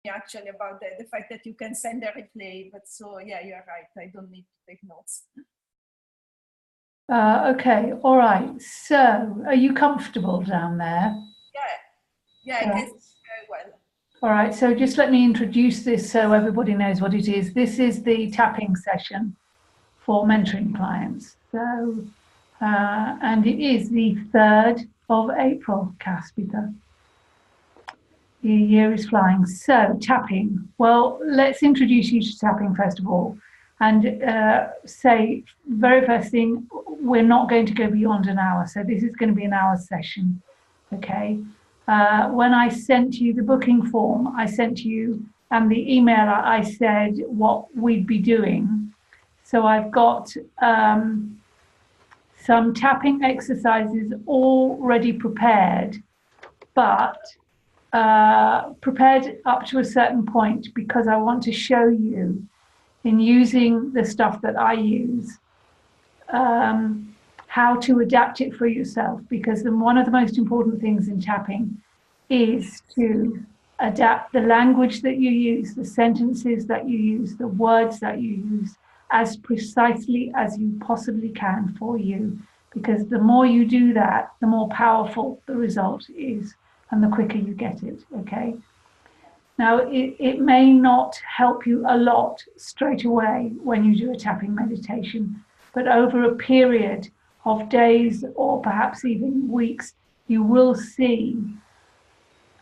actually about the fact that you can send a replay. But so, yeah, you're right. I don't need to take notes. Okay, all right. So, are you comfortable down there? Yeah, I can see very well. All right, so just let me introduce this so everybody knows what it is. This is the tapping session for mentoring clients. So, and it is the 3rd of April, Caspita. The year is flying. So, tapping. Well, let's introduce you to tapping first of all. And say, very first thing, we're not going to go beyond an hour. So, this is going to be an hour session. Okay. When I sent you the booking form, I sent you and the email, I said what we'd be doing. So I've got some tapping exercises already prepared, but prepared up to a certain point because I want to show you in using the stuff that I use how to adapt it for yourself, because one of the most important things in tapping is to adapt the language that you use, the sentences that you use, the words that you use as precisely as you possibly can for you, because the more you do that, the more powerful the result is and the quicker you get it, okay? Now, it may not help you a lot straight away when you do a tapping meditation, but over a period of days or perhaps even weeks, you will see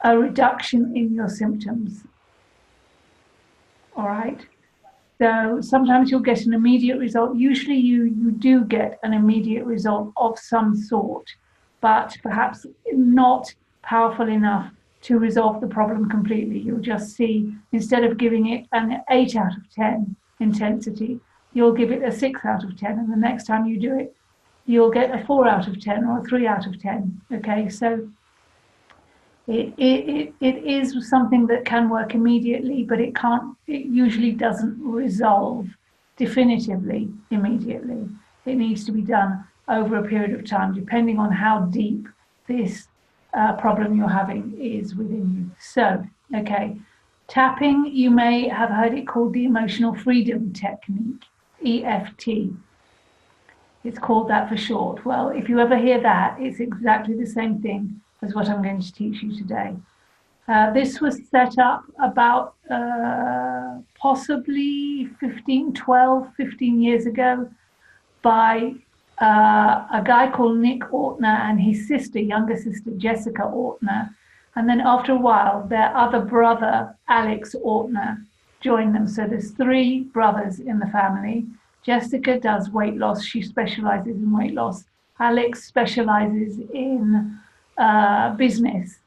a reduction in your symptoms. All right. So sometimes you'll get an immediate result. Usually you do get an immediate result of some sort, but perhaps not powerful enough to resolve the problem completely. You'll just see, instead of giving it an 8 out of 10 intensity, you'll give it a 6 out of 10. And the next time you do it, you'll get a 4 out of 10 or a 3 out of 10. Okay, so it is something that can work immediately, but it usually doesn't resolve definitively immediately. It needs to be done over a period of time, depending on how deep this problem you're having is within you. So, okay, tapping, you may have heard it called the emotional freedom technique, EFT. It's called that for short. Well, if you ever hear that, it's exactly the same thing as what I'm going to teach you today. This was set up about possibly 15 years ago by a guy called Nick Ortner and his sister, younger sister, Jessica Ortner. And then after a while, their other brother, Alex Ortner, joined them. So there's 3 brothers in the family. Jessica does weight loss. She specializes in weight loss. Alex specializes in business.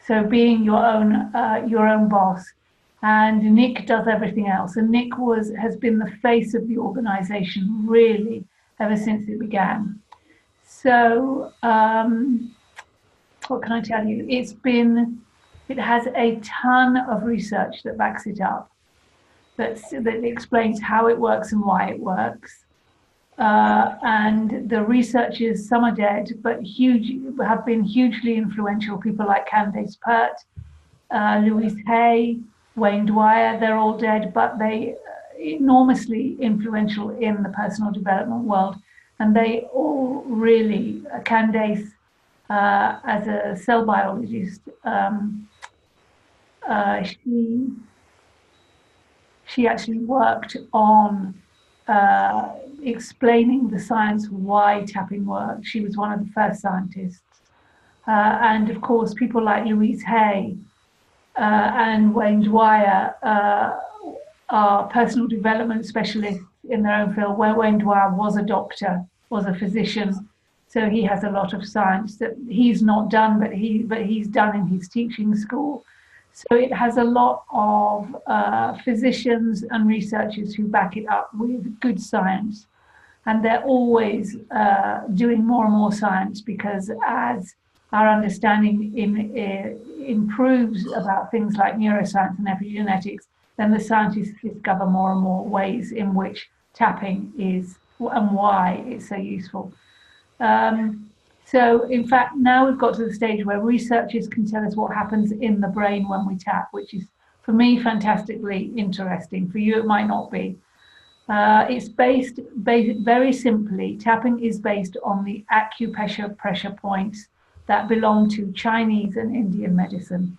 So being your own boss. And Nick does everything else. And Nick has been the face of the organization, really, ever since it began. So what can I tell you? It has a ton of research that backs it up, that explains how it works and why it works. And the researchers, some are dead, but have been hugely influential. People like Candace Pert, Louise Hay, Wayne Dwyer, they're all dead, but they enormously influential in the personal development world. And they all really, Candace, as a cell biologist, she actually worked on explaining the science why tapping works. She was one of the first scientists. And of course, people like Louise Hay and Wayne Dwyer are personal development specialists in their own field, where Wayne Dwyer was a doctor, was a physician. So he has a lot of science that he's not done, but he's done in his teaching school. So it has a lot of physicians and researchers who back it up with good science. And they're always doing more and more science, because as our understanding improves about things like neuroscience and epigenetics, then the scientists discover more and more ways in which tapping is and why it's so useful. So in fact, now we've got to the stage where researchers can tell us what happens in the brain when we tap, which is For me, fantastically interesting. For you, it might not be. It's based very simply, tapping is based on the acupressure pressure points that belong to Chinese and Indian medicine.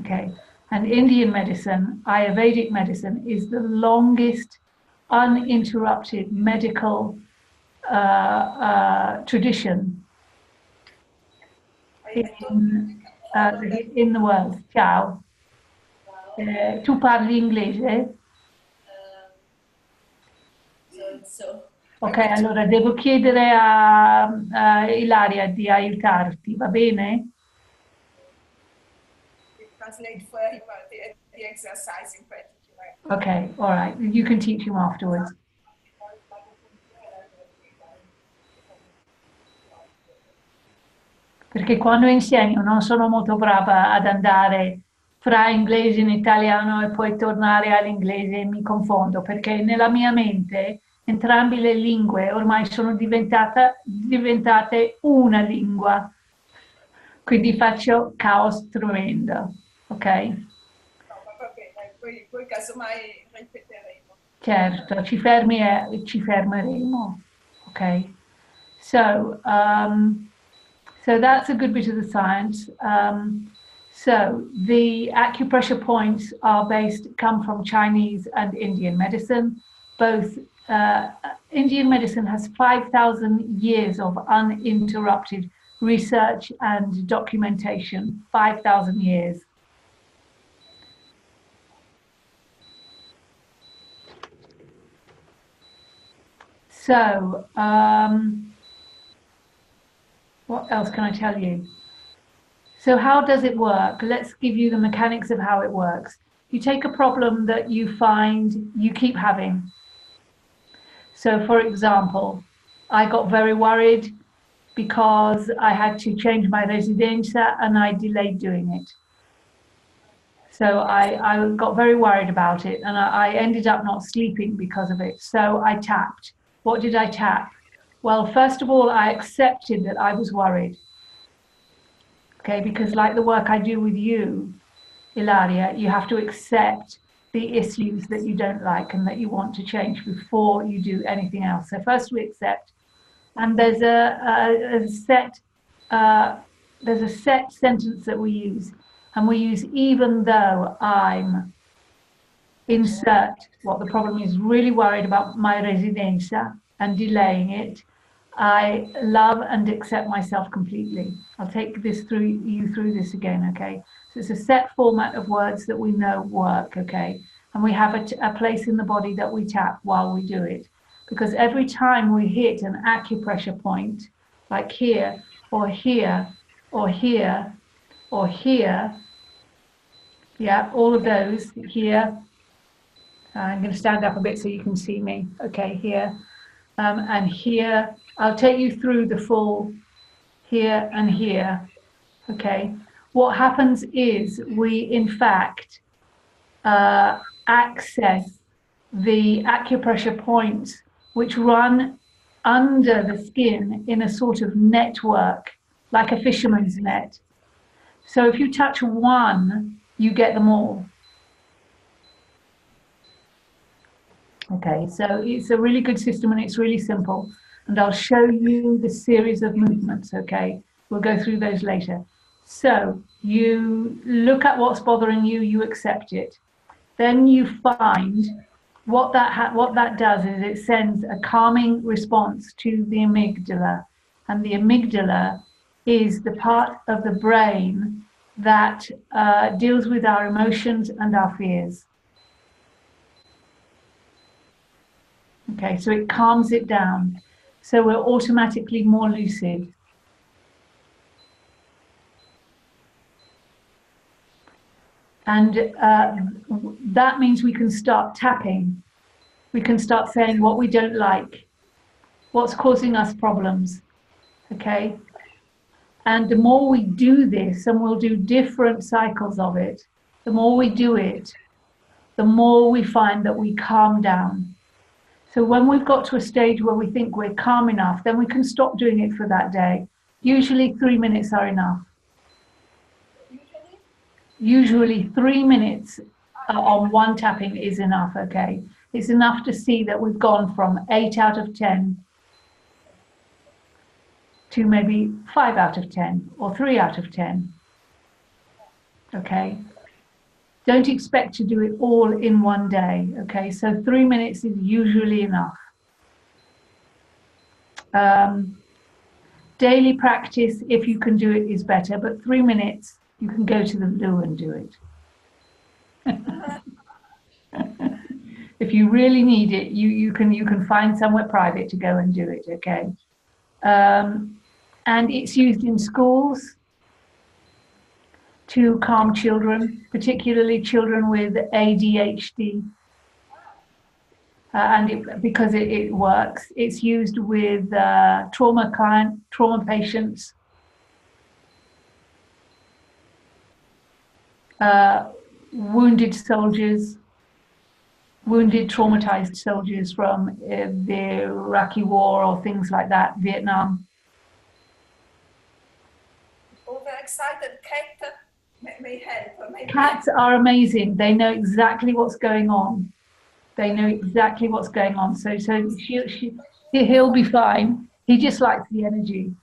Okay, and Indian medicine, Ayurvedic medicine, is the longest uninterrupted medical tradition in the world. Ciao. Tu parli inglese? Ok, allora devo chiedere a Ilaria di aiutarti, va bene? Translate for him the exercise in particular. Okay, all right. You can teach him afterwards. Perché quando insegno non sono molto brava ad andare fra inglese in italiano e poi tornare all'inglese e mi confondo, perché nella mia mente entrambe le lingue ormai sono diventate una lingua, quindi faccio caos tremendo, ok? No, va bene, poi casomai ripeteremo. Certo, ci fermeremo, ok? So that's a good bit of the science. So the acupressure points come from Chinese and Indian medicine. Both Indian medicine has 5,000 years of uninterrupted research and documentation. 5,000 years. So, what else can I tell you? So how does it work? Let's give you the mechanics of how it works. You take a problem that you find you keep having. So for example, I got very worried because I had to change my residenza and I delayed doing it. So I got very worried about it and I ended up not sleeping because of it. So I tapped. What did I tap? Well, first of all, I accepted that I was worried. Okay, because like the work I do with you, Ilaria, you have to accept the issues that you don't like and that you want to change before you do anything else. So first we accept, and there's a set sentence that we use, and we use even though I'm insert what the problem is, really worried about my residenza and delaying it. I love and accept myself completely. I'll take you through this again, okay? So it's a set format of words that we know work, okay? And we have a place in the body that we tap while we do it. Because every time we hit an acupressure point, like here, or here, or here, or here, yeah, all of those, here, I'm going to stand up a bit so you can see me, okay, here, and here. I'll take you through the full here and here, okay? What happens is we, in fact, access the acupressure points which run under the skin in a sort of network, like a fisherman's net. So if you touch one, you get them all. Okay, so it's a really good system and it's really simple. And I'll show you the series of movements, okay? We'll go through those later. So you look at what's bothering you, you accept it. Then you find what that does is it sends a calming response to the amygdala. And the amygdala is the part of the brain that deals with our emotions and our fears. Okay, so it calms it down. So we're automatically more lucid. And that means we can start tapping. We can start saying what we don't like, what's causing us problems, okay? And the more we do this, and we'll do different cycles of it, the more we do it, the more we find that we calm down. So when we've got to a stage where we think we're calm enough, then we can stop doing it for that day. Usually 3 minutes are enough. usually 3 minutes on one tapping is enough, okay? It's enough to see that we've gone from 8 out of 10 to maybe 5 out of 10 or 3 out of 10, okay? Don't expect to do it all in one day, okay? So 3 minutes is usually enough. Daily practice, if you can do it, is better, but 3 minutes, you can go to the loo and do it. If you really need it, you can find somewhere private to go and do it, okay? And it's used in schools to calm children, particularly children with ADHD. Because it works. It's used with trauma patients, wounded soldiers, wounded, traumatized soldiers from the Iraqi war or things like that, Vietnam. Overexcited cat may help. Maybe. Cats are amazing. They know exactly what's going on. They know exactly what's going on. So he'll be fine. He just likes the energy.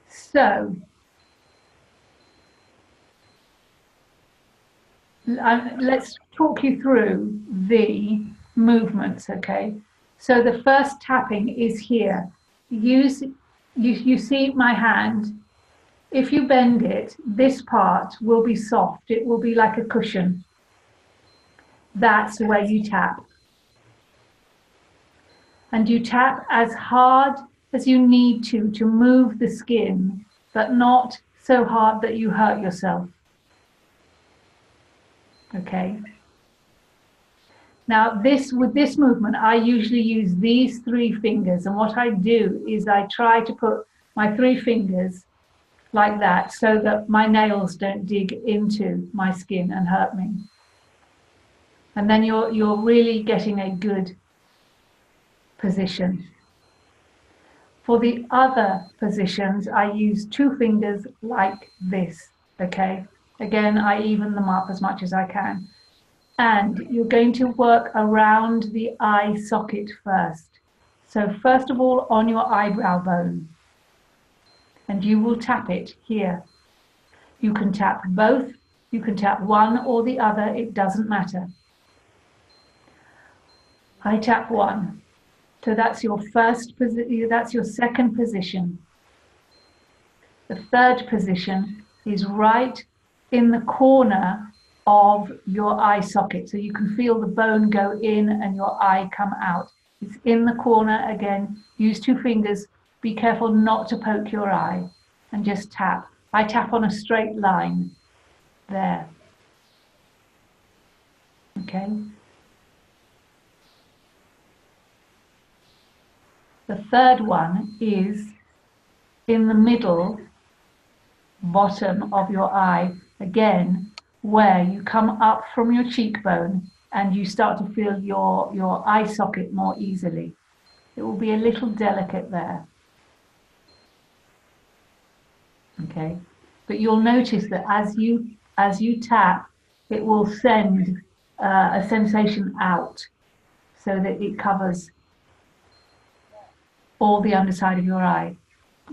So let's talk you through the movements, okay? So the first tapping is here. You see my hand. If you bend it, this part will be soft. It will be like a cushion. That's where you tap. And you tap as hard as you need to move the skin, but not so hard that you hurt yourself. Okay. Now with this movement, I usually use these 3 fingers. And what I do is I try to put my 3 fingers like that so that my nails don't dig into my skin and hurt me. And then you're really getting a good position. For the other positions, I use 2 fingers like this, okay? Again, I even them up as much as I can. And you're going to work around the eye socket first. So first of all, on your eyebrow bone. And you will tap it here. You can tap both. You can tap one or the other. It doesn't matter. I tap 1. So that's your first position. That's your second position. The third position is right in the corner of your eye socket. So you can feel the bone go in and your eye come out. It's in the corner. Again, use 2 fingers. Be careful not to poke your eye and just tap. I tap on a straight line there. Okay. The third one is in the middle, bottom of your eye, again, where you come up from your cheekbone and you start to feel your eye socket more easily. It will be a little delicate there. Okay, but you'll notice that as you tap, it will send a sensation out so that it covers all the underside of your eye.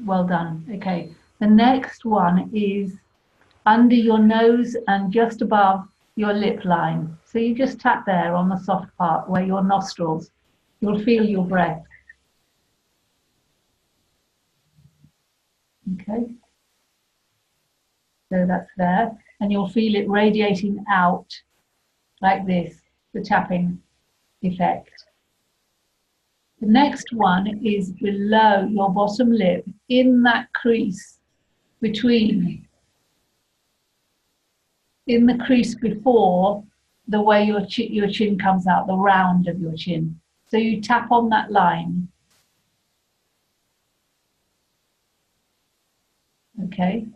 Well done. Okay, the next one is under your nose and just above your lip line. So you just tap there on the soft part where your nostrils, you'll feel your breath. Okay. So that's there, and you'll feel it radiating out like this, the tapping effect. The next one is below your bottom lip, in that crease between, in the crease before the way your chin comes out, the round of your chin. So you tap on that line. Okay.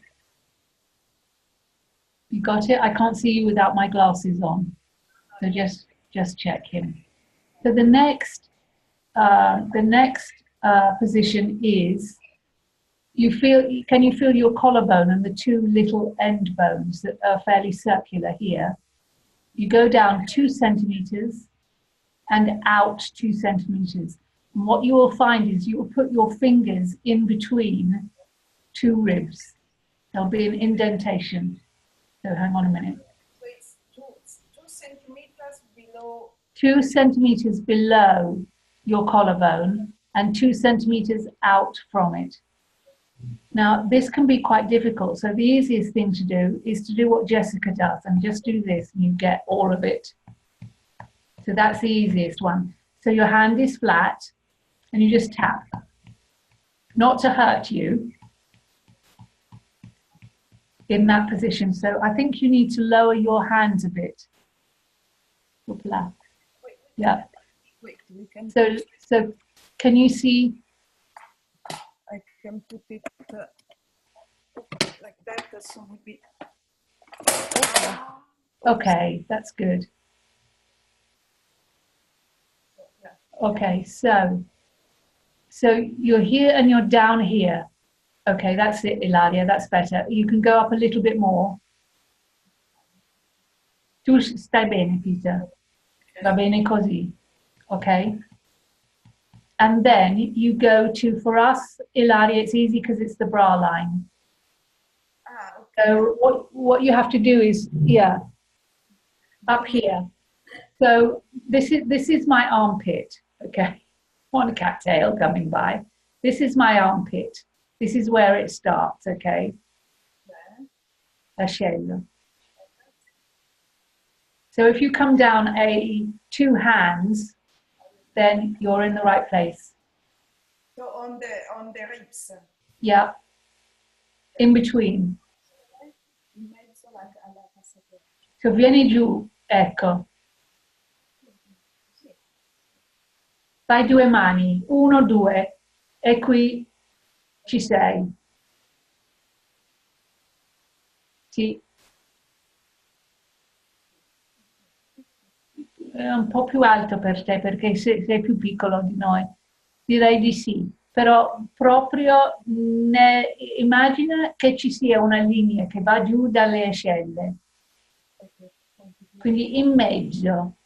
You got it? I can't see you without my glasses on. So just check him. So the next position is can you feel your collarbone and the two little end bones that are fairly circular here? You go down 2 centimeters and out 2 centimeters. And what you will find is you will put your fingers in between 2 ribs. There'll be an indentation. So hang on a minute. So it's 2 centimeters below. 2 centimeters below your collarbone and 2 centimeters out from it. Now, this can be quite difficult. So the easiest thing to do is to do what Jessica does and just do this and you get all of it. So that's the easiest one. So your hand is flat and you just tap. Not to hurt you in that position. So I think you need to lower your hands a bit. Yeah. So can you see? I can put it like that, so maybe. Okay, that's good. Okay, so you're here and you're down here. Okay, that's it, Ilaria, that's better. You can go up a little bit more. Tu stai bene, Peter? Va bene così. Okay. And then you go to, for us, Ilaria, it's easy because it's the bra line. Okay. So what you have to do is, yeah, up here. So this is my armpit, okay? One cattail coming by. This is my armpit. This is where it starts, okay? L'ascella. So if you come down 2 hands, then you're in the right place. So on the ribs. Yeah. In between. So vieni giù, ecco. Fai 2 mani, 1, 2, e qui ci sei. Sì. È un po' più alto per te perché sei più piccolo di noi. Direi di sì, però proprio immagina che ci sia una linea che va giù dalle ascelle. Quindi in mezzo.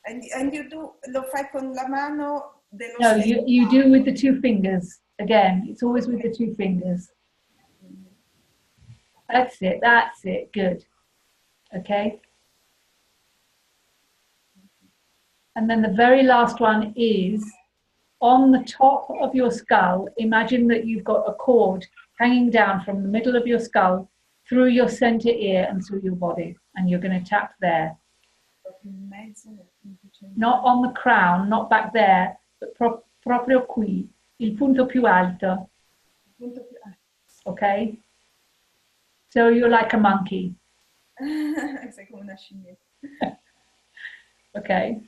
And you do, lo fai con la mano dello No, stesso. you do with the 2 fingers. Again, it's always with the 2 fingers. That's it, good. Okay. And then the very last one is on the top of your skull. Imagine that you've got a cord hanging down from the middle of your skull through your center ear and through your body. And you're going to tap there. Not on the crown, not back there, but proprio qui, il punto più alto. Okay? So you're like a monkey. Sei come una scimmietta. Okay.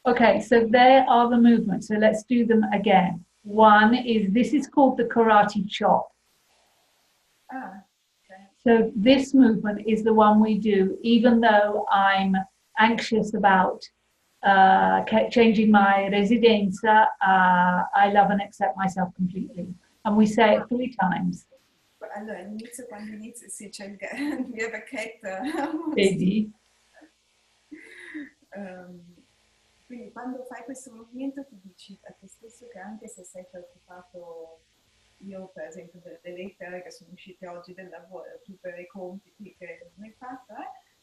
Okay, so there are the movements. So let's do them again. One is, this is called the karate chop. Okay. So this movement is the one we do, even though I'm anxious about changing my residenza, I love and accept myself completely. And we say it 3 times. Allora, all'inizio, quando inizio, sì, c'è il cat. Vedi? Quindi quando fai questo movimento ti dici a te stesso che anche se sei preoccupato, io per esempio delle lettere che sono uscite oggi del lavoro, tu per i compiti che non hai fatto,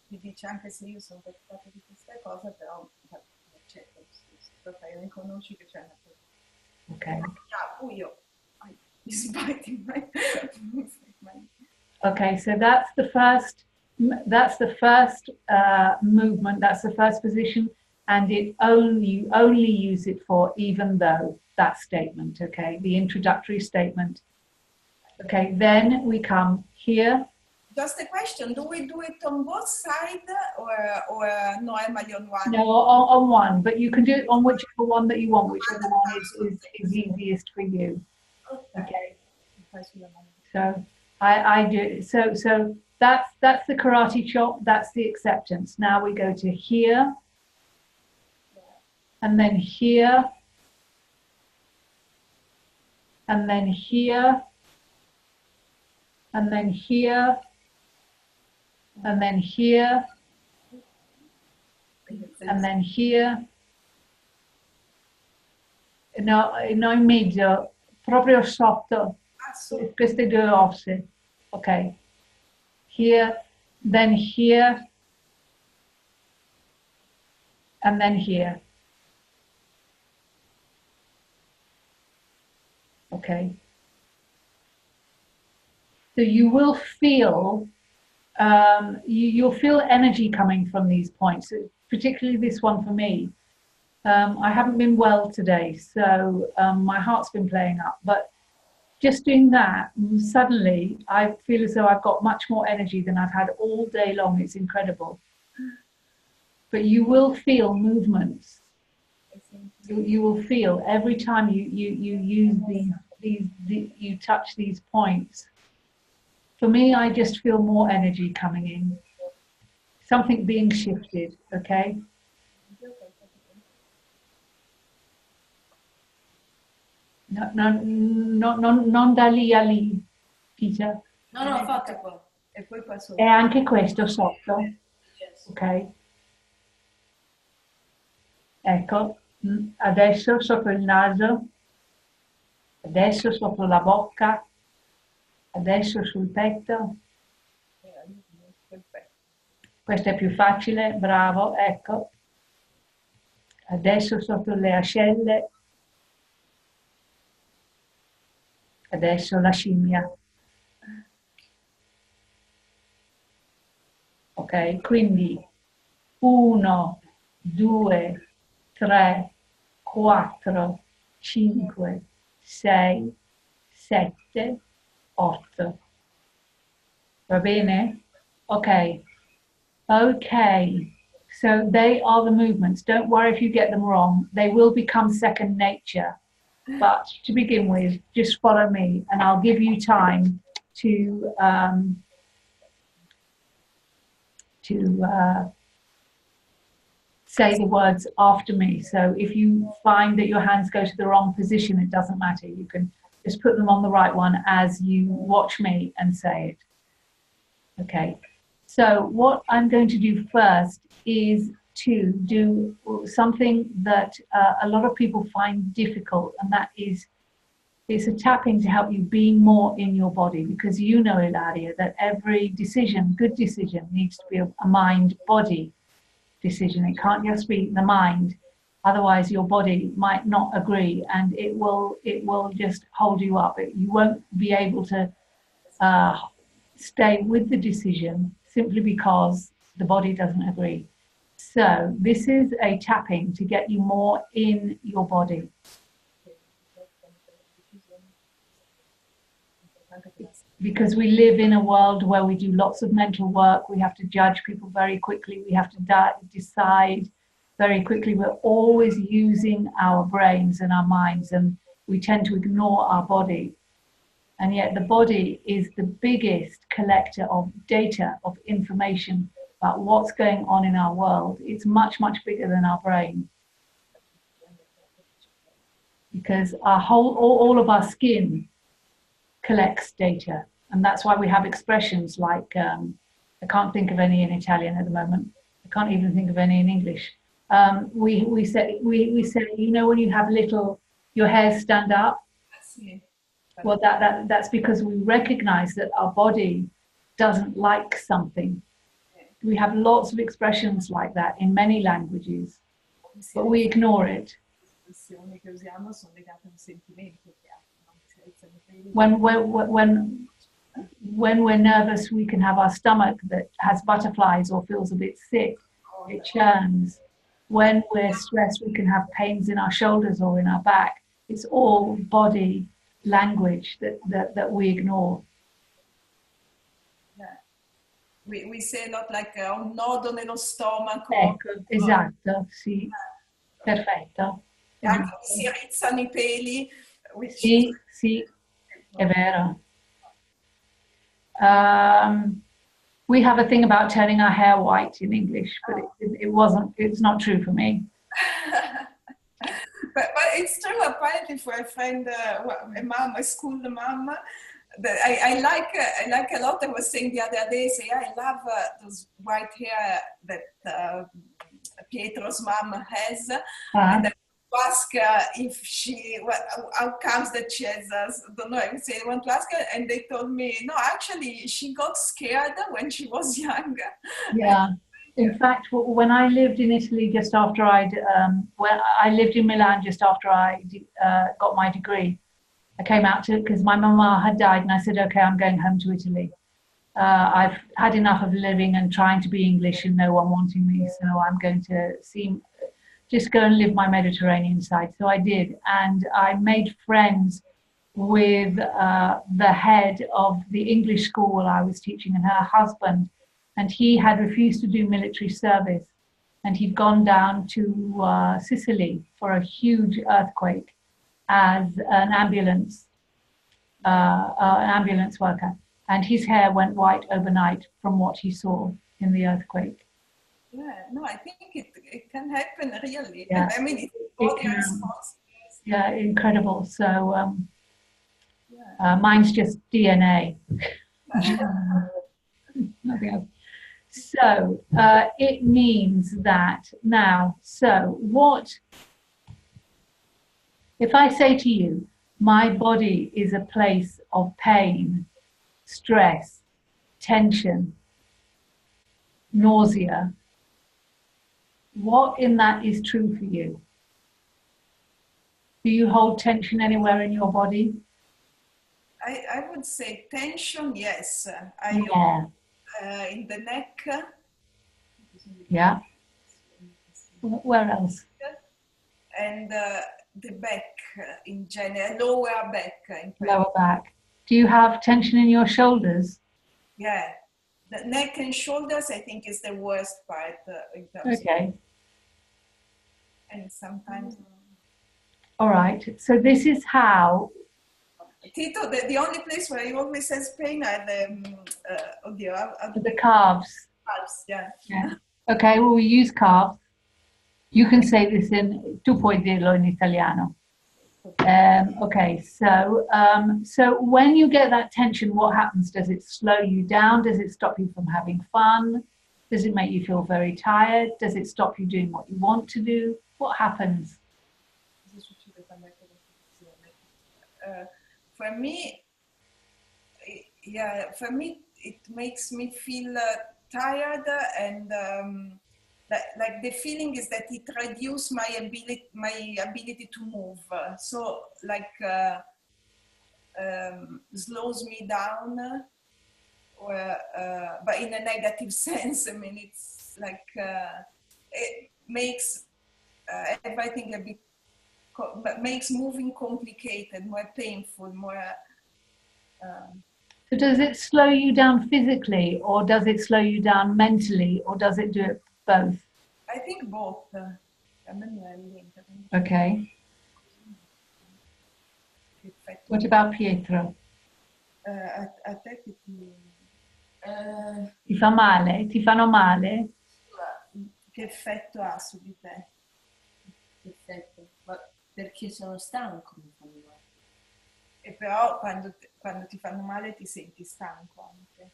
ti dici anche se io sono preoccupato di questa cosa, però accetto lo stesso, perché riconosci che c'è una cosa. Okay. Io, he's biting my Okay, so that's the first movement, that's the first position, and you only use it for even though, that statement, okay, the introductory statement. Okay, then we come here. Just a question, do we do it on both sides or no, I'm only on one? No, on one, but you can do it on whichever one that you want, whichever one is easiest for you. Okay. So I do, so that's the karate chop, that's the acceptance. Now we go to here, and then here, and then here, and then here, and then here, and then here. No, no in mezzo, proprio sotto queste due osse. Ok. Here, then here, and then here. Okay. So you will feel, you'll feel energy coming from these points, particularly this one for me. I haven't been well today, so my heart's been playing up, but just doing that, suddenly I feel as though I've got much more energy than I've had all day long. It's incredible. But you will feel movements. You will feel every time you use you touch these points. For me, I just feel more energy coming in. Something being shifted, okay? Non da lì a lì, Peter. No, fatto qua. E poi qua sopra. E anche questo sotto, ok? Ecco, adesso sotto il naso, adesso sotto la bocca, adesso sul petto. Questo è più facile, bravo, ecco. Adesso sotto le ascelle. Adesso la scimmia. Ok, quindi 1, 2, 3, 4, 5, 6, 7, 8. Va bene? Ok. Okay. So they are the movements. Don't worry if you get them wrong. They will become second nature. But to begin with, just follow me and I'll give you time to say the words after me. So if you find that your hands go to the wrong position, it doesn't matter. You can just put them on the right one as you watch me and say it. Okay. So what I'm going to do first is to do something that a lot of people find difficult, and that is it's a tapping to help you be more in your body, because you know, Ilaria, that every decision, good decision, needs to be a mind-body decision. It can't just be the mind, otherwise your body might not agree, and it will just hold you up. You won't be able to stay with the decision simply because the body doesn't agree. So this is a tapping to get you more in your body. Because we live in a world where we do lots of mental work, we have to judge people very quickly, we have to decide very quickly. We're always using our brains and our minds, and we tend to ignore our body. And yet the body is the biggest collector of data, of information about what's going on in our world. It's much, much bigger than our brain. Because all of our skin collects data. And that's why we have expressions like, I can't think of any in Italian at the moment. I can't even think of any in English. We say, you know, when you have your hairs stand up, well, that's because we recognize that our body doesn't like something. We have lots of expressions like that in many languages, but we ignore it. When we're nervous, we can have our stomach that has butterflies or feels a bit sick. It churns. When we're stressed, we can have pains in our shoulders or in our back. It's all body language that we ignore. We say a lot like un nodo nello stomaco. Ecco, esatto, sì, perfetto. Anche si rizzano i peli. Sì, è vero. We have a thing about turning our hair white in English, but it's not true for me. but it's true, apparently, for a friend, a mom, a school mom, that I like a lot. I was saying the other day, say, I love those white hair that Pietro's mom has, and I ask her if she, how comes that she has, don't know, I would say I want to ask her, and they told me, no, actually, she got scared when she was young. Yeah. In fact, when I lived in Italy just after when I lived in Milan just after I got my degree, I came out to, because my mama had died, and I said, okay, I'm going home to Italy. I've had enough of living and trying to be English and no one wanting me, so I'm going to just go and live my Mediterranean side. So I did, and I made friends with the head of the English school I was teaching and her husband, and he had refused to do military service, and he'd gone down to Sicily for a huge earthquake as an ambulance worker, and his hair went white overnight from what he saw in the earthquake. Yeah, no, I think it can happen really. Yeah, I mean, it's it body can. response. Yeah, incredible. So mine's just DNA. Nothing else. So it means that now, so what, if I say to you, my body is a place of pain, stress, tension, nausea, what in that is true for you? Do you hold tension anywhere in your body? I would say tension, yes. Yeah. In the neck. Yeah. Where else? And the back in general, lower back. Lower back. Do you have tension in your shoulders? Yeah. The neck and shoulders, I think, is the worst part in terms Okay. And sometimes. All right. So this is how. Tito, the only place where he always has pain are The calves. Calves, yeah. Yeah. Okay. Well, we use calves. You can say this in. Tu puoi dirlo in italiano. Okay, so when you get that tension, what happens? Does it slow you down? Does it stop you from having fun? Does it make you feel very tired? Does it stop you doing what you want to do? What happens? For me, it makes me feel tired, and like the feeling is that it reduces my ability to move. So like slows me down, or but in a negative sense. I mean, it's like it makes everything a bit. But makes moving complicated, more painful, more. So does it slow you down physically, or does it slow you down mentally, or does it do it both? I think both. Okay. What about Pietro? Ti fa male? Ti fanno male? Che effetto ha su di te? Perfetto, ma perché sono stanco mi fanno male. E però quando ti fanno male ti senti stanco anche.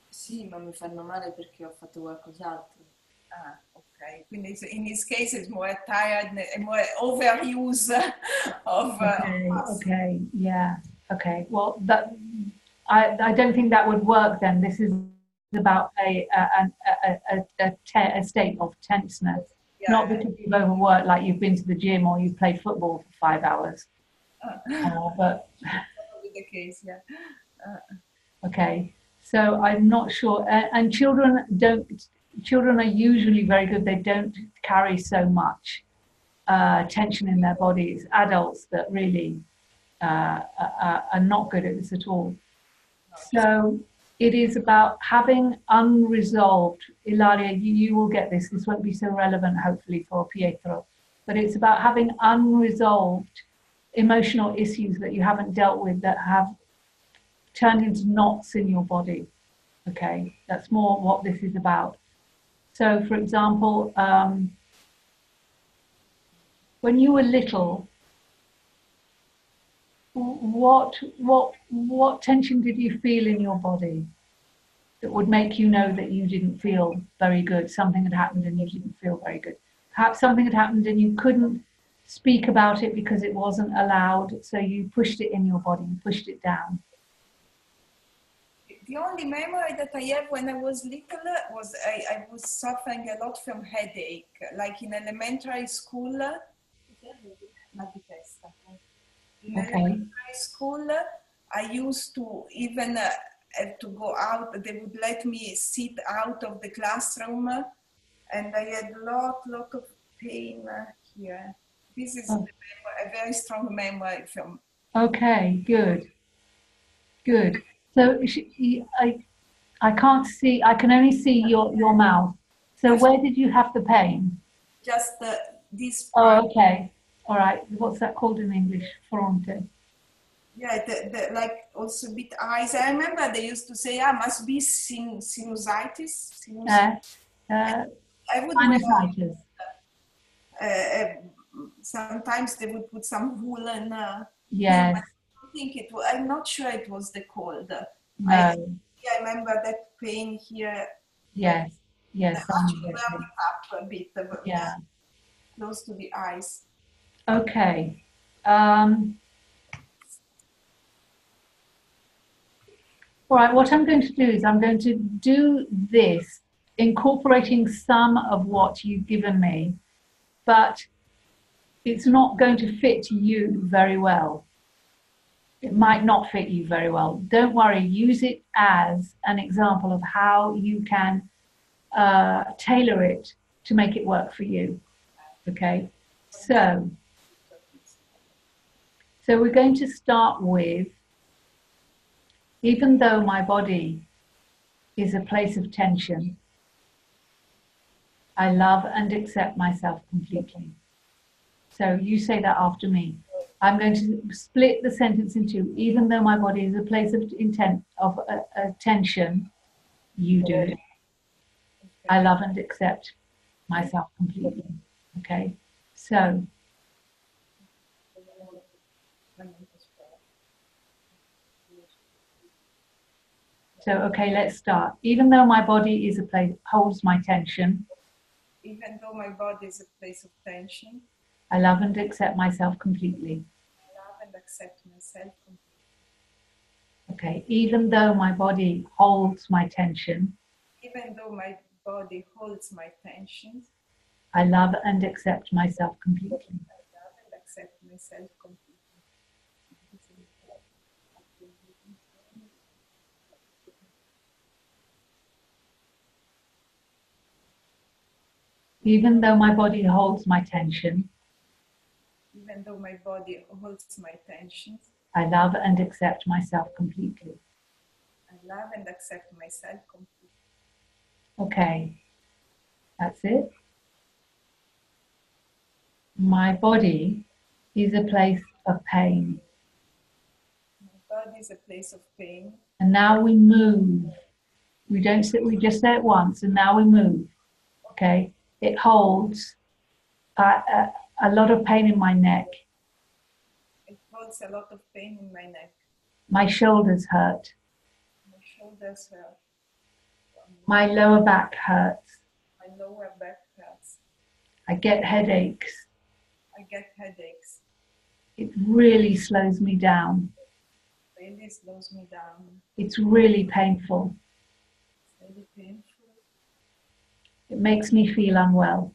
Sì, ma mi fanno male perché ho fatto qualcos'altro. Ah, ok. Quindi in this case it's more tiredness, more overuse of. Okay. Yeah. Okay. Well, I don't think that would work then. This is about a state of tenseness, not because you've overworked, like you've been to the gym or you've played football for 5 hours. But Probably the case, yeah. Okay, so I'm not sure. And children are usually very good. They don't carry so much tension in their bodies. Adults that really are not good at this at all. So it is about having unresolved. Ilaria, you will get this. This won't be so relevant, hopefully, for Pietro. But it's about having unresolved emotional issues that you haven't dealt with, that have turned into knots in your body. Okay, that's more what this is about. So, for example, when you were little, what tension did you feel in your body that would make you know that you didn't feel very good? Something had happened and you didn't feel very good. Perhaps something had happened and you couldn't speak about it because it wasn't allowed, so you pushed it in your body, you pushed it down. The only memory that I have when I was little was I was suffering a lot from headache, like in elementary school. In elementary school, I used to even have to go out. They would let me sit out of the classroom, and I had lot of pain here. This is a very strong memory from. Okay, good. So I can't see. I can only see your mouth. So where did you have the pain? Just this part. Oh, okay. All right. What's that called in English? Fronte. Yeah, like also a bit eyes. I remember they used to say, must be sinusitis. I would sinusitis. Sometimes they would put some woolen. Yes. I'm not sure it was the cold. No. I remember that pain here. Yes. Yes. Actually, up a bit. Yeah. Close to the eyes. Okay. All right, what I'm going to do is I'm going to do this, incorporating some of what you've given me, but it's not going to fit you very well. It might not fit you very well. Don't worry, use it as an example of how you can tailor it to make it work for you. Okay, so we're going to start with, even though my body is a place of tension, I love and accept myself completely. So you say that after me. I'm going to split the sentence in two. Even though my body is a place of tension, you do it. I love and accept myself completely. Okay? So okay, let's start. Even though my body is a place, holds my tension. Even though my body is a place of tension. I love and accept myself completely. I love and accept myself completely. Okay, even though my body holds my tension. Even though my body holds my tensions. I love and accept myself completely. I love and accept myself completely. Even though my body holds my tension. Even though my body holds my tensions. I love and accept myself completely. I love and accept myself completely. Okay, that's it. My body is a place of pain. My body is a place of pain. And now we move. We don't sit, we just say it once and now we move. Okay, it holds a lot of pain in my neck. It holds a lot of pain in my neck. My shoulders hurt. My shoulders hurt. My lower back hurts. My lower back hurts. I get headaches. I get headaches. It really slows me down. Really slows me down. It's really painful. It's really painful. It makes me feel unwell.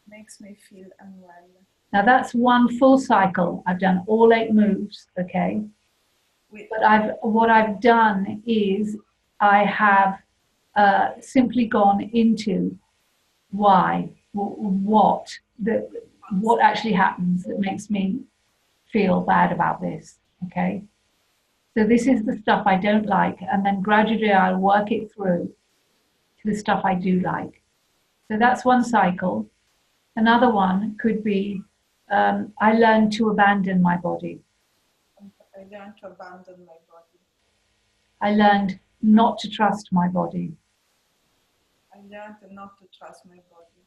Makes me feel unwell. Now that's one full cycle. I've done all 8 moves, okay? But what I've done is I have simply gone into why, what actually happens that makes me feel bad about this, okay? So this is the stuff I don't like, and then gradually I'll work it through to the stuff I do like. So that's one cycle. Another one could be, I learned to abandon my body. I learned to abandon my body. I learned not to trust my body. I learned not to trust my body.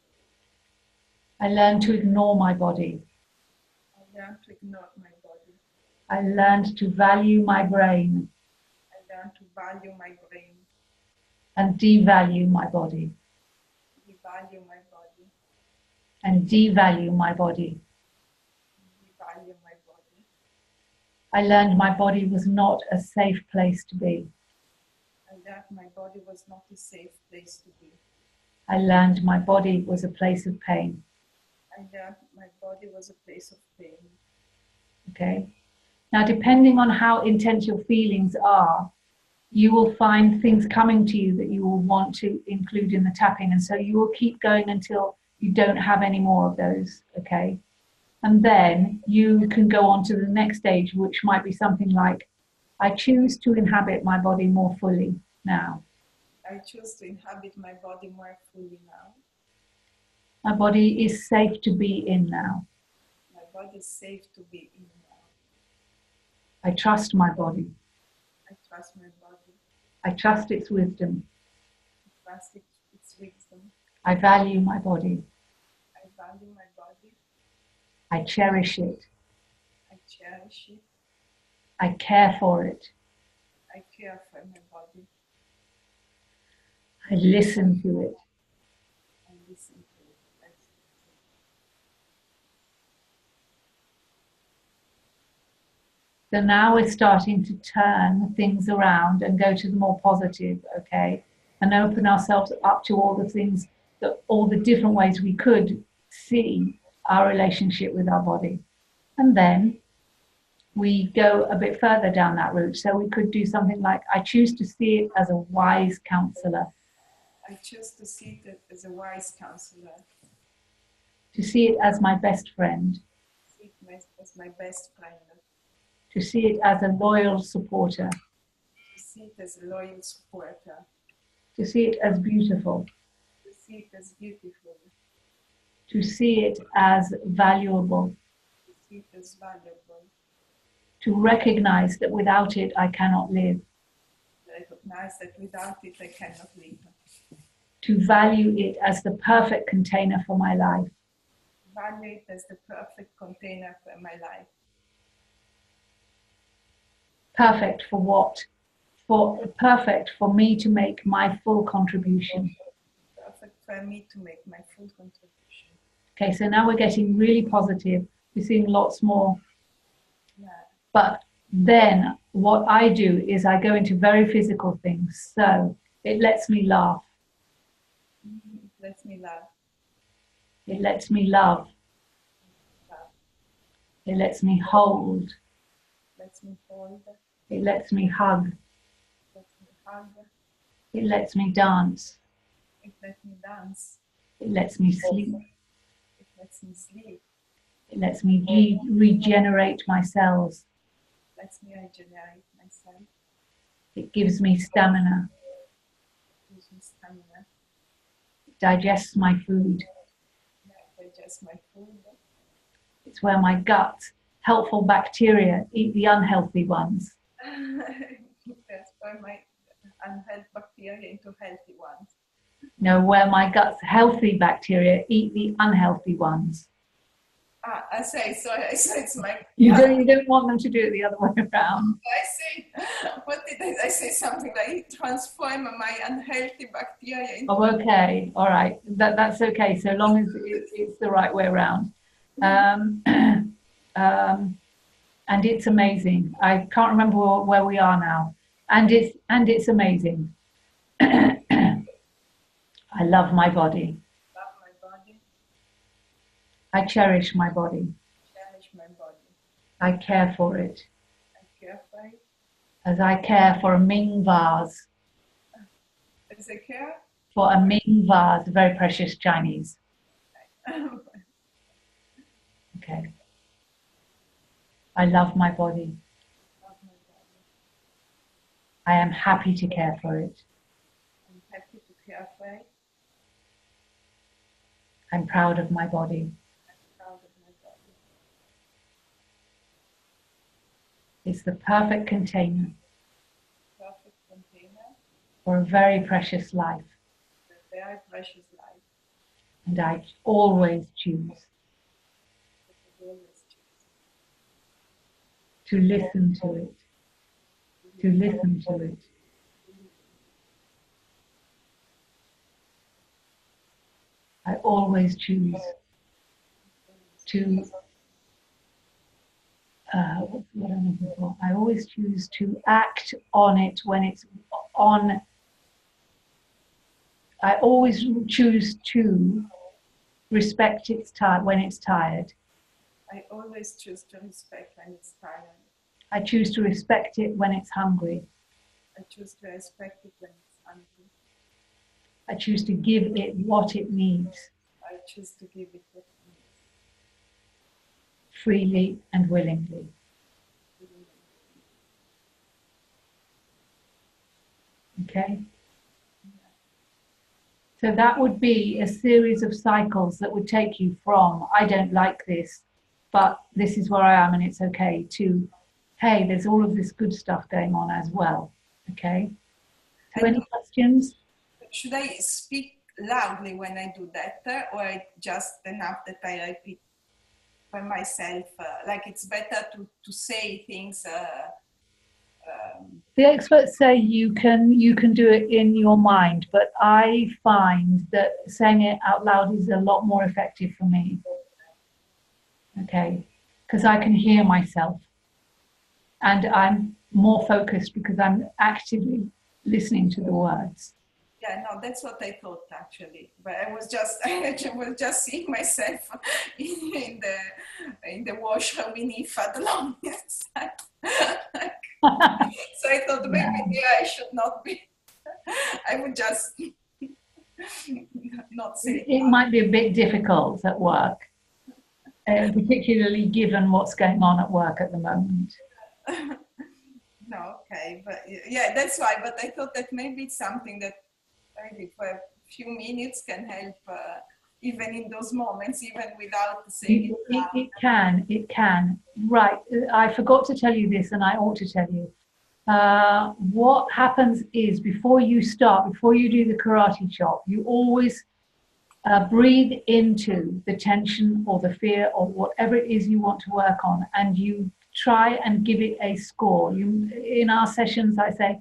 I learned to ignore my body. I learned to ignore my body. I learned to value my brain I learned to value my brain, and devalue my body. devalue my body, And devalue my body. devalue my body. I learned my body was not a safe place to be. I learned my body was not a safe place to be. I learned my body was a place of pain. I learned my body was a place of pain. Okay. Now, depending on how intense your feelings are, you will find things coming to you that you will want to include in the tapping. And so you will keep going until you don't have any more of those. Okay. And then you can go on to the next stage, which might be something like, I choose to inhabit my body more fully now. I choose to inhabit my body more fully now. My body is safe to be in now. My body is safe to be in now. I trust my body. I trust my body. I trust its wisdom. I trust its wisdom. I value my body. I value my body. I cherish it. I cherish it. I care for it. I care for my body. I listen to it. I listen to it. So now we're starting to turn things around and go to the more positive, okay? And open ourselves up to all the things, all the different ways we could see our relationship with our body. And then we go a bit further down that route. So we could do something like, I choose to see it as a wise counselor. I choose to see it as a wise counselor. To see it as my best friend. See it as my best friend. To see it as a loyal supporter. To see it as a loyal supporter. To see it as beautiful. To see it as beautiful. To see it as valuable. To see it as valuable. To recognize that without it, I cannot live. Recognize that without it, I cannot live. To value it as the perfect container for my life. Value it as the perfect container for my life. Perfect for what? Perfect for me to make my full contribution. Perfect for me to make my full contribution. Okay, so now we're getting really positive. We're seeing lots more. Yeah. But then what I do is I go into very physical things. So it lets me laugh. It lets me laugh. It lets me love. It lets me hold. It lets me hold. It lets me hug. It lets me hug. It lets me dance. It lets me dance. It lets me sleep. It lets me sleep. It lets me regenerate my cells. It lets me regenerate myself. It gives me stamina. It gives me stamina. It digests my food. It digests my food. It's where my gut, helpful bacteria eat the unhealthy ones. That's where my unhealthy bacteria into healthy ones. No, where my gut's healthy bacteria eat the unhealthy ones. I say, sorry, so it's my... You don't want them to do it the other way around. I say, what did I say? Something like transform my unhealthy bacteria into... Oh, okay, all right, that's okay, so long as it's the right way around. And it's amazing. I can't remember where we are now, and it's amazing. I love my body. Love my body. I cherish my body. Cherish my body. I care for it. I care for it. As I care for a Ming vase. As I care? For a Ming vase, very precious Chinese. Okay. I love my body. Love my body. I am happy to care for it. I'm happy to care for it. I'm proud of my body. I'm proud of my body. It's the perfect container. Perfect container. For a very precious life. A very precious life. And I always choose to listen to it, to listen to it. I always choose to, what's the word I'm looking for? I always choose to act on it when it's on. I always choose to respect its time when it's tired. I always choose to respect when it's tired. I choose to respect it when it's hungry. I choose to respect it when it's hungry. I choose to give it what it needs. I choose to give it what it needs. Freely and willingly. Okay? So that would be a series of cycles that would take you from, I don't like this, but this is where I am and it's okay, to, hey, there's all of this good stuff going on as well. Okay? So any questions? Should I speak loudly when I do that, or just enough that I repeat by myself? Like it's better to say things. The experts say you can do it in your mind, but I find that saying it out loud is a lot more effective for me. Okay, because I can hear myself, and I'm more focused because I'm actively listening to the words. Yeah, no, that's what I thought actually. But I was just seeing myself in the washroom with Nifa the longest time. So I thought maybe I should not be. I would just not say. It might be a bit difficult at work, particularly given what's going on at work at the moment. No, okay, but yeah, that's why. But I thought that maybe it's something that maybe for a few minutes can help, even in those moments, even without saying it. It can. Right, I forgot to tell you this, and I ought to tell you. What happens is before you do the karate chop, you always breathe into the tension or the fear or whatever it is you want to work on, and you try and give it a score. In our sessions, I say,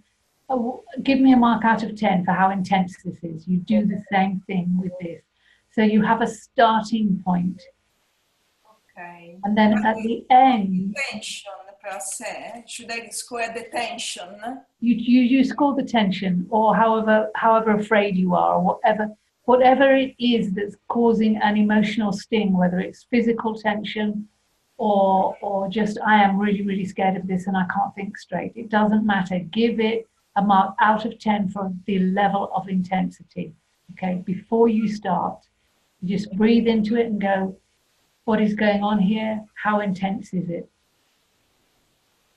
oh, give me a mark out of 10 for how intense this is. You do the same thing with this. So you have a starting point. Okay. And then at the end, tension per se. Should I score the tension? You score the tension, or however afraid you are, or whatever it is that's causing an emotional sting, whether it's physical tension or just I am really, really scared of this and I can't think straight. It doesn't matter. Give it a mark out of 10 for the level of intensity. Okay, before you start, you just breathe into it and go, what is going on here? How intense is it?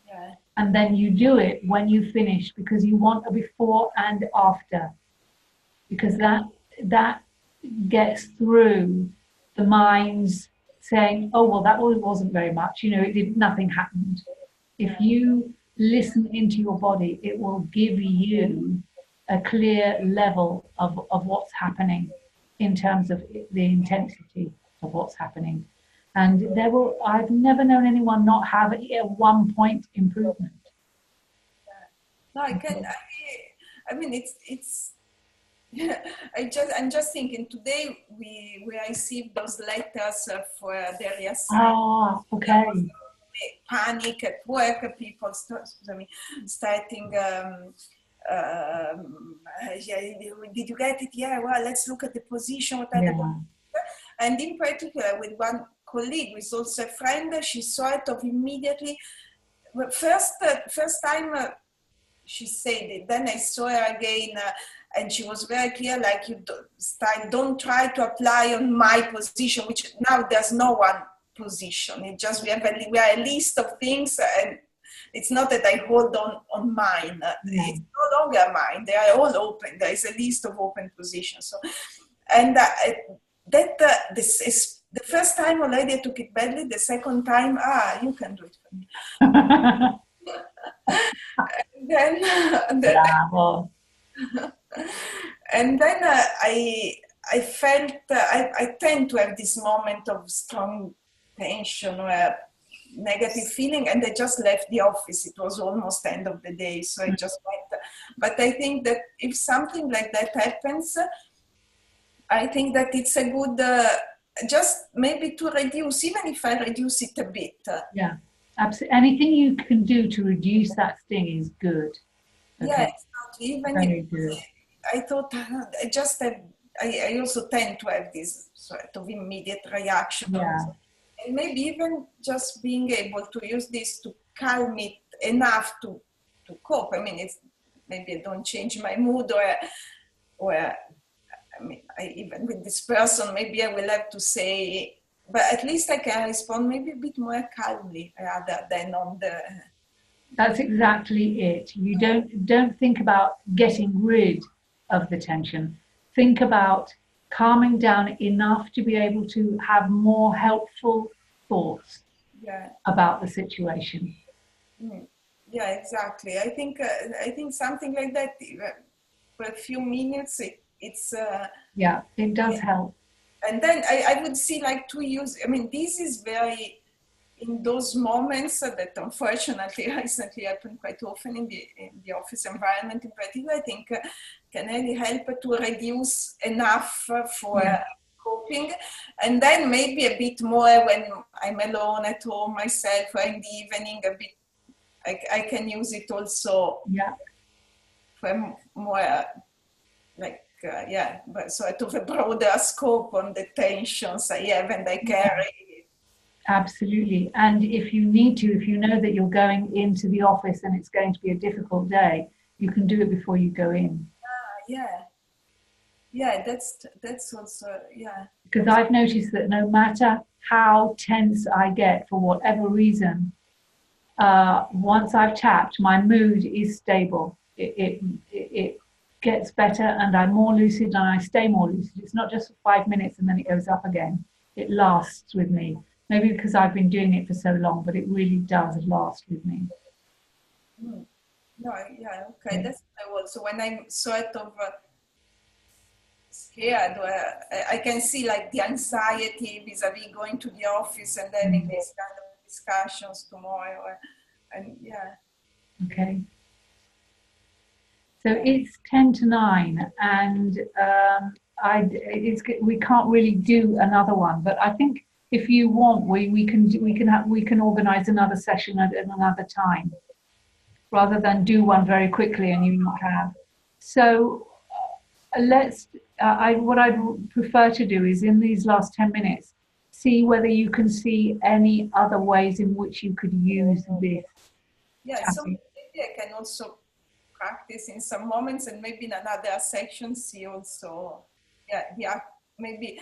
Yeah. And then you do it when you finish, because you want a before and after, because that gets through the mind's saying, oh, well, that wasn't very much, nothing happened. If you listen into your body, it will give you a clear level of what's happening in terms of the intensity of what's happening. And I've never known anyone not have a 1 point improvement. No, I mean, it's. I'm just thinking. Today we received those letters for their reassignment. Ah, okay. Panic at work. People starting. Yeah, did you get it? Yeah. Well, let's look at the position. And in particular, with one colleague, who is also a friend, she sort of immediately. First time she said it. Then I saw her again, and she was very clear. Like don't try to apply on my position, which now there's no one position. It just we are a list of things, and it's not that I hold on mine. It's no longer mine. They are all open. There is a list of open positions. So, and this is. The first time already I took it badly. The second time, you can do it for me. and then I I felt, I tend to have this moment of strong tension or negative feeling, and I just left the office. It was almost end of the day, so I just went. But I think that if something like that happens, I think that it's a good, just maybe to reduce, even if I reduce it a bit. Yeah, absolutely. Anything you can do to reduce that sting is good. Yeah, Okay, exactly. Even very if good. I thought I just have, I also tend to have this sort of immediate reaction. Yeah, And maybe even just being able to use this to calm it enough to cope. I mean, it's maybe I don't change my mood or I mean, even with this person, maybe I will have to say, but at least I can respond maybe a bit more calmly rather than on the. that's exactly it. You don't think about getting rid of the tension. Think about calming down enough to be able to have more helpful thoughts Yeah. about the situation. Mm. Yeah, exactly. I think something like that for a few minutes it's Yeah, it does help. and then I would see like to use. I mean, this is very in those moments that unfortunately recently happen quite often in the office environment in particular. I think can really help to reduce enough for Yeah. coping, and then maybe a bit more when I'm alone at home myself or in the evening a bit. I can use it also Yeah, for more like yeah, but sort of a broader scope on the tensions I have and I carry. absolutely. And if you need to, if you know that you're going into the office and it's going to be a difficult day, you can do it before you go in. Yeah, yeah, that's also yeah. Because I've noticed that no matter how tense I get for whatever reason, once I've tapped, my mood is stable. It gets better and I'm more lucid and I stay more lucid. It's not just 5 minutes and then it goes up again. It lasts with me. Maybe because I've been doing it for so long, but it really does last with me. Mm. No, yeah, okay. That's also when I'm sort of scared, or I can see like the anxiety vis-a-vis going to the office and having Mm. these kind of discussions tomorrow, and yeah. Okay. So it's 10 to 9, and we can't really do another one. But I think if you want, we can organise another session at another time, rather than do one very quickly and you not have. So let's. What I'd prefer to do is in these last 10 minutes, see whether you can see any other ways in which you could use this Yeah, so tapping. maybe I can also practice in some moments and maybe in another section see also, yeah, maybe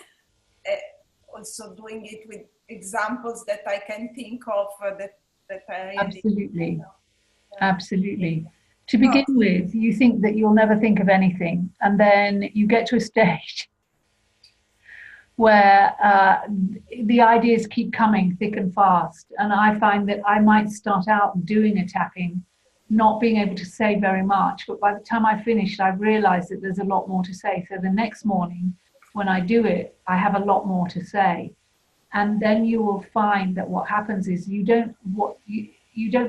also doing it with examples that I can think of that I really. Absolutely. Absolutely. To No, begin with, you think that you'll never think of anything, and then you get to a stage where the ideas keep coming thick and fast. And I find that I might start out doing a tapping, not being able to say very much, but by the time I finish, I realize that there's a lot more to say. So the next morning, when I do it, I have a lot more to say. And then you will find that what happens is you don't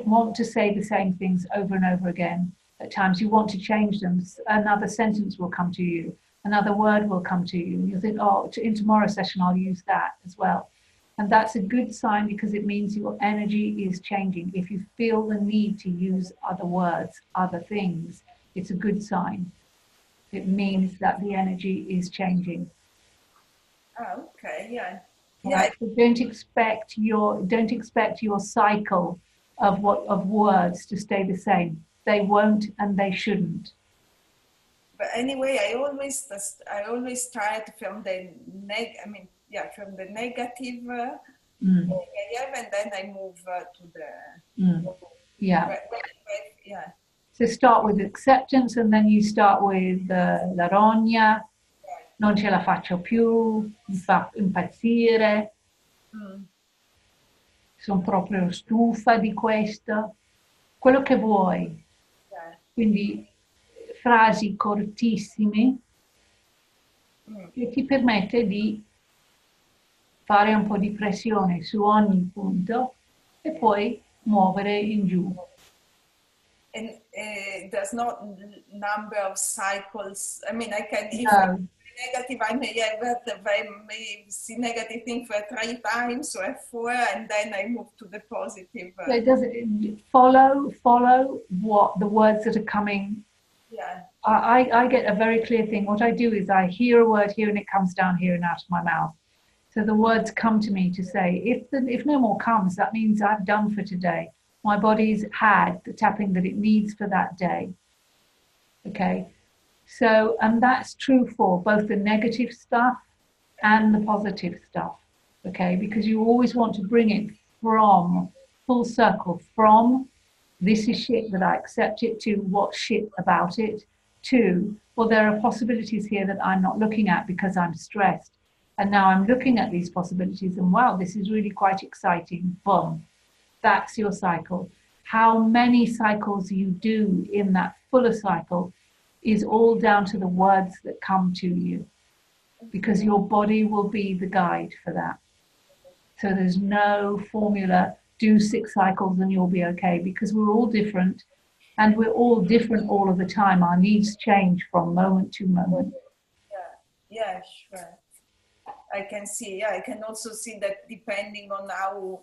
want to say the same things over and over again. At times you want to change them. Another sentence will come to you, another word will come to you, and you'll think, oh, in tomorrow's session I'll use that as well. And that's a good sign because it means your energy is changing. If you feel the need to use other words, other things, it's a good sign. It means that the energy is changing. okay, yeah. Right. So don't expect your cycle of words to stay the same. They won't and they shouldn't. But anyway, I always try to from the from the negative area, and then I move to the Yeah. yeah. So start with acceptance and then you start with la rogna, non ce la faccio più, mi fa impazzire, sono proprio stufa di questo, quello che vuoi. Yeah. Quindi frasi cortissime che ti permette di fare un po' di pressione su ogni punto e poi muovere in giù. And there's no number of cycles. I mean, I can, if I'm No, negative, I may have it, I may see negative thing for 3 times or 4, and then I move to the positive. so it doesn't follow what the words that are coming. Yeah. I get a very clear thing. What I do is I hear a word here and it comes down here and out of my mouth. So the words come to me to say, if no more comes, that means I've done for today. My body's had the tapping that it needs for that day. Okay. So, and that's true for both the negative stuff and the positive stuff. Okay. Because you always want to bring it from full circle, from this is shit that I accept it, to what's shit about it, to, well, there are possibilities here that I'm not looking at because I'm stressed. And now I'm looking at these possibilities and wow, this is really quite exciting. Boom. That's your cycle. How many cycles you do in that fuller cycle is all down to the words that come to you, because your body will be the guide for that. So there's no formula, do 6 cycles and you'll be okay, because we're all different and we're all different all of the time. Our needs change from moment to moment. Yeah, sure. I can see, I can also see that depending on how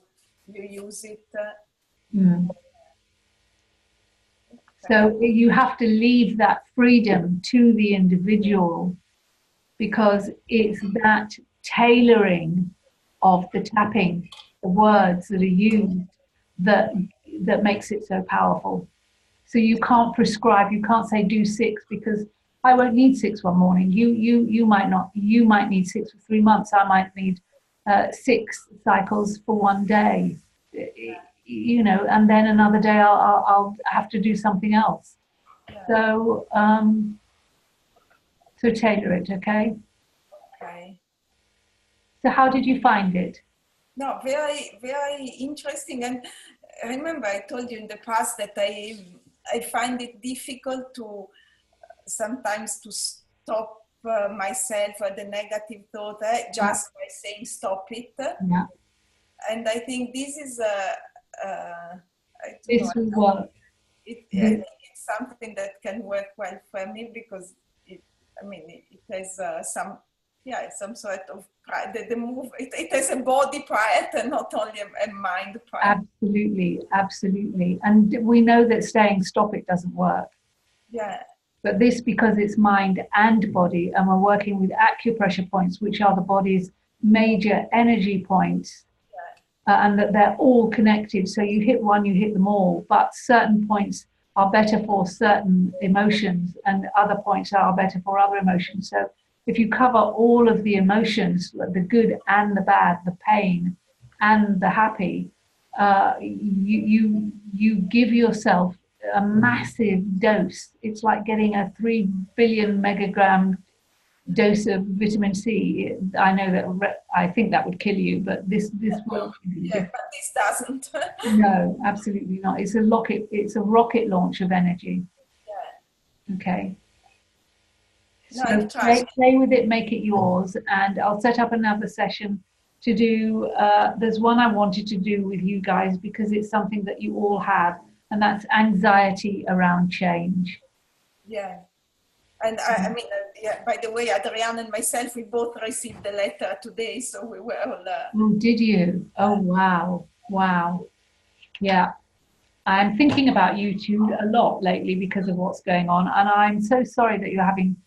you use it. So you have to leave that freedom to the individual, because it's that tailoring of the tapping, the words that are used, that makes it so powerful. So you can't prescribe, you can't say do 6 because I won't need 6 one morning. You might not. You might need 6 for 3 months. I might need 6 cycles for one day. You know, and then another day I'll have to do something else. So so tailor it, okay? Okay. So how did you find it? No, very, very interesting. And remember, I told you in the past that I find it difficult to sometimes to stop myself at the negative thought just by saying stop it. Yeah. And I think this is This will work. I think it's something that can work well for me, because it has some sort of the move. It has a body part and not only a mind part. Absolutely. And we know that saying stop it doesn't work. Yeah. But this, because it's mind and body, and we're working with acupressure points, which are the body's major energy points, and that they're all connected. So you hit one, you hit them all, but certain points are better for certain emotions and other points are better for other emotions. So if you cover all of the emotions, the good and the bad, the pain and the happy, you give yourself a massive dose. It's like getting a 3 billion megagram dose of vitamin C. I know that I think that would kill you, but this won't. Yeah, but this doesn't. No, absolutely not. It's a rocket. It's a rocket launch of energy. Yeah. Okay. No, So play with it, make it yours, and I'll set up another session to do. There's one I wanted to do with you guys because it's something that you all have, and that's anxiety around change. Yeah. And I mean, by the way, Adrian and myself, we both received the letter today, so we were all... Oh, did you? Oh, wow. Wow. Yeah. I'm thinking about you two a lot lately because of what's going on, and I'm so sorry that you're having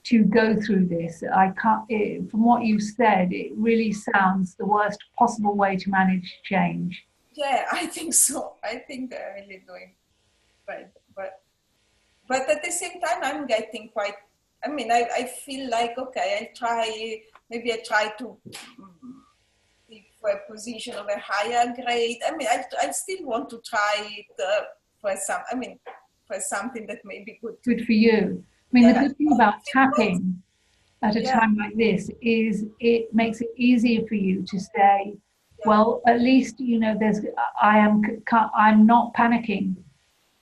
to go through this. I can't, from what you said, it really sounds the worst possible way to manage change. Yeah, I think so. I think they're really doing right. But at the same time, I'm getting quite, I mean, I feel like, okay, maybe I try to seek for a position of a higher grade. I mean, I still want to try it for something that may be good. Good for you. I mean, the good thing about tapping at a time like this is it makes it easier for you to say, well, at least, you know, I'm not panicking.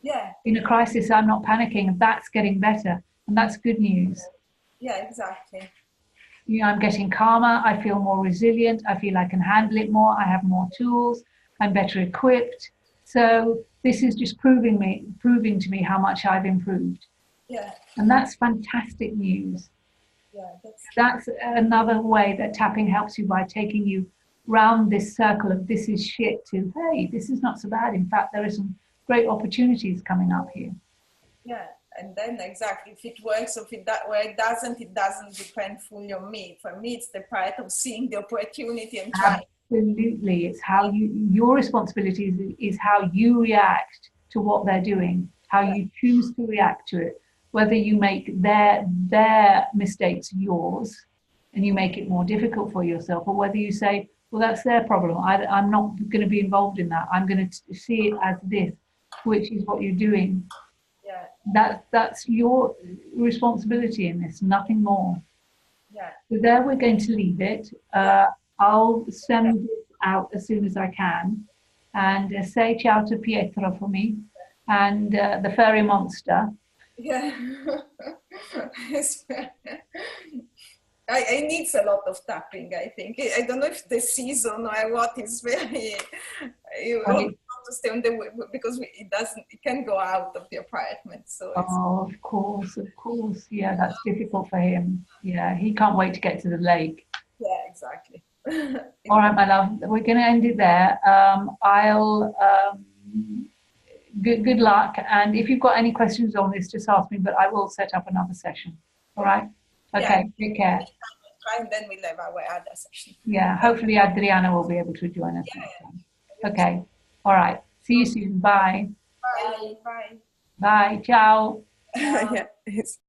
Yeah. In a crisis, I'm not panicking. That's getting better. And that's good news. Yeah, exactly. you know, I'm getting calmer, I feel more resilient, I feel I can handle it more, I have more tools, I'm better equipped. So this is just proving to me how much I've improved. Yeah, And that's fantastic news. yeah, That's another way that tapping helps you, by taking you round this circle of this is shit to, hey, this is not so bad. In fact, there are some great opportunities coming up here. yeah. And then exactly, if it works, or if it doesn't, it doesn't depend fully on me. For me, it's the part of seeing the opportunity and trying. Absolutely. It's how your responsibility is how you react to what they're doing, how you choose to react to it, whether you make their mistakes yours and you make it more difficult for yourself, or whether you say, well, that's their problem. I'm not going to be involved in that. I'm going to see it as this, which is what you're doing. Yeah, That's your responsibility in this, nothing more. yeah. So there we're going to leave it. I'll send this out as soon as I can. And say ciao to Pietro for me, and the fairy monster. Yeah. I needs a lot of tapping, I think. I don't know if the season or what is very, you Well, want to stay on the, because it can go out of the apartment. So it's, oh, of course. Yeah, that's difficult for him. Yeah, he can't wait to get to the lake. yeah, exactly. All right, my love, we're going to end it there. Good luck. And if you've got any questions on this, just ask me, but I will set up another session. All right. Okay, Yeah. take care. Try, and then we'll have our other session. Yeah, hopefully Adriana will be able to join us next time. Okay. All right. See you soon. Bye. Bye. Bye. Bye. Ciao. Yeah.